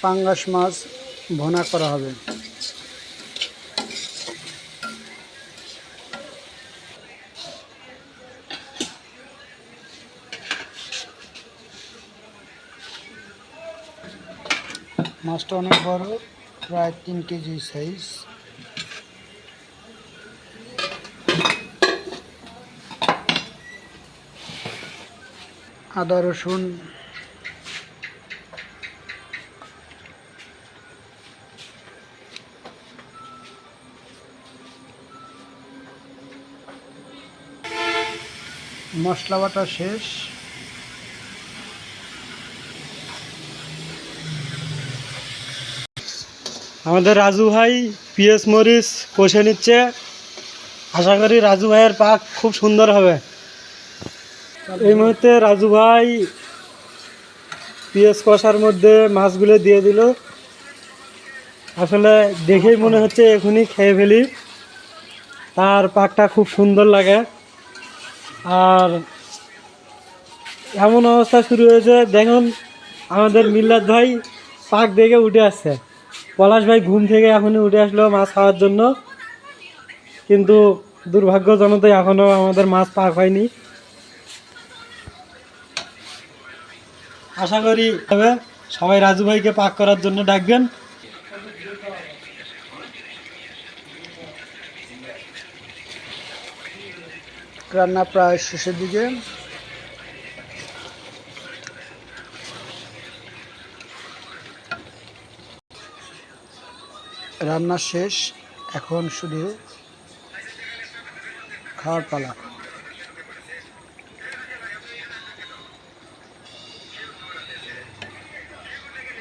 পাঙ্গাস মাছ ভুনা করা হবে। মাছটা অনেক বড়, প্রায় 3 কেজি সাইজ। আদা রসুন মশলা বাটা শেষ। আমাদের রাজু ভাই পিএস মরিচ কষে নিচ্ছে। আশা করি রাজু ভাইয়ের পাক খুব সুন্দর হবে। এই মুহূর্তে রাজু ভাই পিএস কষার মধ্যে মাছগুলো দিয়ে দিল। আসলে দেখেই মনে হচ্ছে এখনই খেয়ে ফেলি, তার পাকটা খুব সুন্দর লাগে। আর এমন অবস্থা শুরু হয়েছে, দেখুন আমাদের মিল্লাত ভাই পাক দেখে উঠে আসছে। পলাশ ভাই ঘুম থেকে এখনই উঠে আসলো মাছ খাওয়ার জন্য, কিন্তু দুর্ভাগ্যজনক এখনও আমাদের মাছ পাক হয়নি। আশা করি সবাই রাজু ভাইকে পাক করার জন্য ডাকবেন। রান্না প্রায় শেষের দিকে। রান্না শেষ, এখন শুধু খাওয়ার পালা।